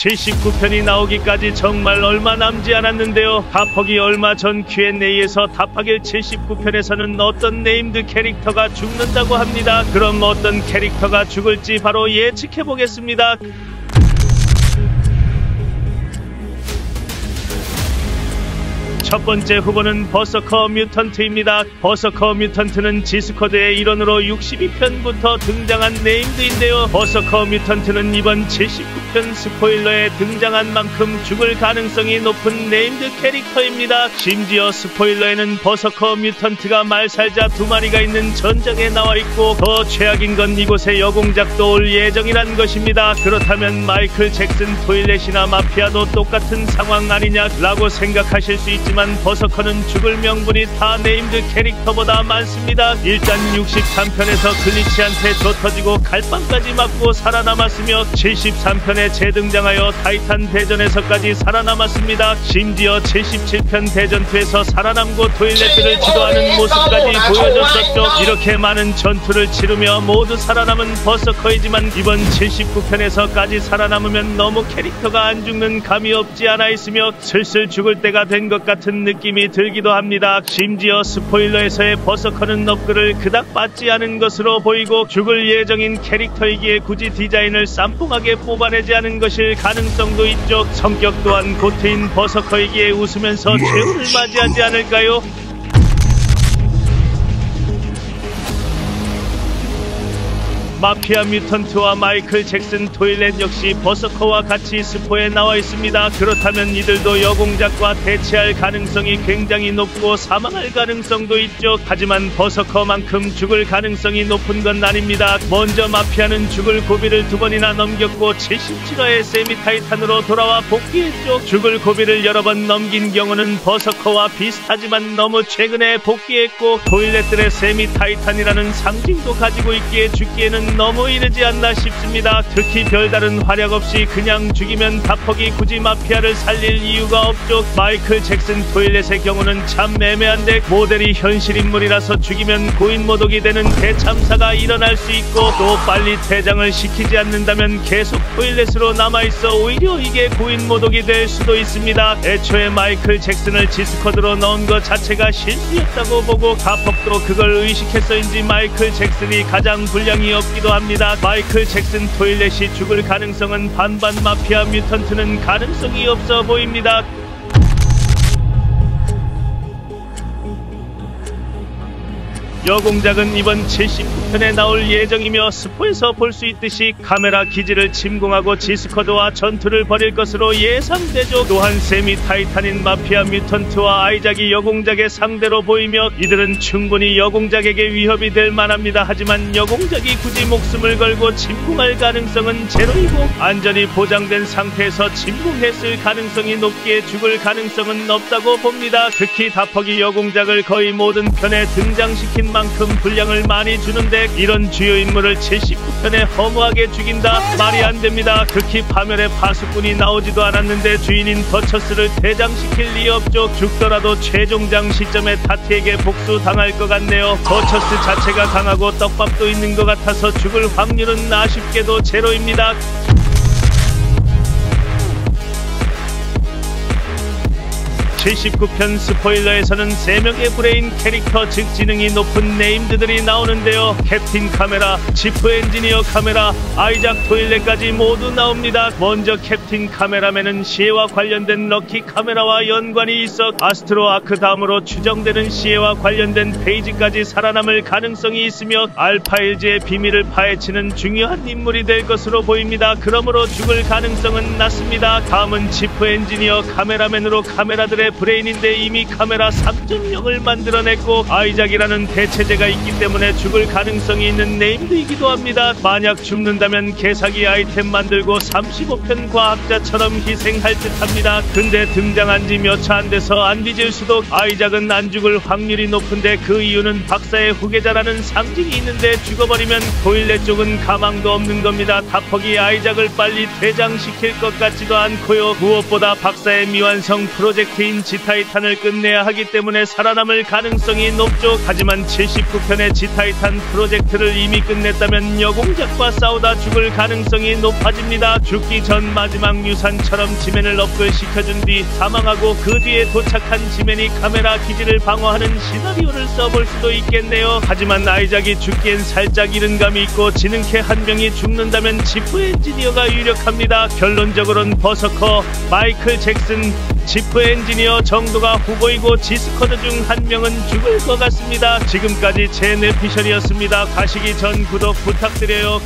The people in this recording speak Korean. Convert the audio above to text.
79편이 나오기까지 정말 얼마 남지 않았는데요. 답하기 얼마 전 Q&A에서 답하길 79편에서는 어떤 네임드 캐릭터가 죽는다고 합니다. 그럼 어떤 캐릭터가 죽을지 바로 예측해보겠습니다. 첫 번째 후보는 버서커 뮤턴트입니다. 버서커 뮤턴트는 지스쿼드의 일원으로 62편부터 등장한 네임드인데요. 버서커 뮤턴트는 이번 79편 스포일러에 등장한 만큼 죽을 가능성이 높은 네임드 캐릭터입니다. 심지어 스포일러에는 버서커 뮤턴트가 말살자 2마리가 있는 전장에 나와있고 더 최악인 건 이곳에 여공작도 올 예정이란 것입니다. 그렇다면 마이클 잭슨 토일렛이나 마피아도 똑같은 상황 아니냐 라고 생각하실 수 있지만 버서커는 죽을 명분이 다 네임드 캐릭터보다 많습니다. 일단 63편에서 글리치한테 져터지고 갈빵까지 맞고 살아남았으며 73편에 재등장하여 타이탄 대전에서까지 살아남았습니다. 심지어 77편 대전투에서 살아남고 토일렛들을 지도하는 모습까지 보여줬었죠. 이렇게 많은 전투를 치르며 모두 살아남은 버서커이지만 이번 79편에서까지 살아남으면 너무 캐릭터가 안 죽는 감이 없지 않아 있으며 슬슬 죽을 때가 된 것 같은 느낌이 들기도 합니다. 심지어 스포일러에서의 버서커는 업글을 그닥 받지 않은 것으로 보이고 죽을 예정인 캐릭터이기에 굳이 디자인을 쌈뽕하게 뽑아내지 않은 것일 가능성도 있죠. 성격 또한 고트인 버서커이기에 웃으면서 최후를 맞이하지 않을까요? 마피아 뮤턴트와 마이클 잭슨 토일렛 역시 버서커와 같이 스포에 나와 있습니다. 그렇다면 이들도 여공작과 대치할 가능성이 굉장히 높고 사망할 가능성도 있죠. 하지만 버서커만큼 죽을 가능성이 높은 건 아닙니다. 먼저 마피아는 죽을 고비를 2번이나 넘겼고 77화에 세미타이탄으로 돌아와 복귀했죠. 죽을 고비를 여러 번 넘긴 경우는 버서커와 비슷하지만 너무 최근에 복귀했고 토일렛들의 세미타이탄이라는 상징도 가지고 있기에 죽기에는 너무 이르지 않나 싶습니다. 특히 별다른 활약 없이 그냥 죽이면 답하기 굳이 마피아를 살릴 이유가 없죠. 마이클 잭슨 토일렛의 경우는 참 애매한데 모델이 현실 인물이라서 죽이면 고인 모독이 되는 대참사가 일어날 수 있고 또 빨리 퇴장을 시키지 않는다면 계속 토일렛으로 남아있어 오히려 이게 고인 모독이 될 수도 있습니다. 애초에 마이클 잭슨을 지스쿼드로 넣은 것 자체가 실수였다고 보고 가퍽도 그걸 의식해서인지 마이클 잭슨이 가장 분량이 없기 합니다. 마이클 잭슨 토일렛이 죽을 가능성은 반반, 마피아 뮤턴트는 가능성이 없어 보입니다. 여공작은 이번 79편에 나올 예정이며 스포에서 볼 수 있듯이 카메라 기지를 침공하고 지스쿼드와 전투를 벌일 것으로 예상되죠. 또한 세미타이탄인 마피아 뮤턴트와 아이작이 여공작의 상대로 보이며 이들은 충분히 여공작에게 위협이 될 만합니다. 하지만 여공작이 굳이 목숨을 걸고 침공할 가능성은 제로이고 안전이 보장된 상태에서 침공했을 가능성이 높기에 죽을 가능성은 없다고 봅니다. 특히 답하기 여공작을 거의 모든 편에 등장시킨 만큼 분량을 많이 주는데 이런 주요 인물을 79편에 허무하게 죽인다? 말이 안 됩니다. 특히 파멸의 파수꾼이 나오지도 않았는데 주인인 더처스를 퇴장시킬 리 없죠. 죽더라도 최종장 시점에 타티에게 복수당할 것 같네요. 더처스 자체가 강하고 떡밥도 있는 것 같아서 죽을 확률은 아쉽게도 제로입니다. 79편 스포일러에서는 3명의 브레인 캐릭터 즉 지능이 높은 네임드들이 나오는데요. 캡틴 카메라, 지프 엔지니어 카메라, 아이작 토일렛까지 모두 나옵니다. 먼저 캡틴 카메라맨은 시에와 관련된 럭키 카메라와 연관이 있어 아스트로 아크 다음으로 추정되는 시에와 관련된 페이지까지 살아남을 가능성이 있으며 알파일즈의 비밀을 파헤치는 중요한 인물이 될 것으로 보입니다. 그러므로 죽을 가능성은 낮습니다. 다음은 지프 엔지니어 카메라맨으로 카메라들의 브레인인데 이미 카메라 3.0을 만들어냈고 아이작이라는 대체제가 있기 때문에 죽을 가능성이 있는 네임드이기도 합니다. 만약 죽는다면 개사기 아이템 만들고 35편 과학자처럼 희생할 듯합니다. 근데 등장한 지 몇 차 안 돼서 안 뒤질 수도. 아이작은 안 죽을 확률이 높은데 그 이유는 박사의 후계자라는 상징이 있는데 죽어버리면 토일렛 쪽은 가망도 없는 겁니다. 답하기 아이작을 빨리 퇴장시킬 것 같지도 않고요. 무엇보다 박사의 미완성 프로젝트인 지구는 지타이탄을 끝내야 하기 때문에 살아남을 가능성이 높죠. 하지만 79편의 지타이탄 프로젝트를 이미 끝냈다면 여공작과 싸우다 죽을 가능성이 높아집니다. 죽기 전 마지막 유산처럼 지멘을 업글시켜준 뒤 사망하고 그 뒤에 도착한 지멘이 카메라 기지를 방어하는 시나리오를 써볼 수도 있겠네요. 하지만 아이작이 죽기엔 살짝 이른 감이 있고 지능캐 한 명이 죽는다면 지프 엔지니어가 유력합니다. 결론적으로는 버서커, 마이클 잭슨, 지프 엔지니어 정도가 후보이고 지스쿼드 중 한 명은 죽을 것 같습니다. 지금까지 제 뇌피셜이었습니다. 가시기 전 구독 부탁드려요.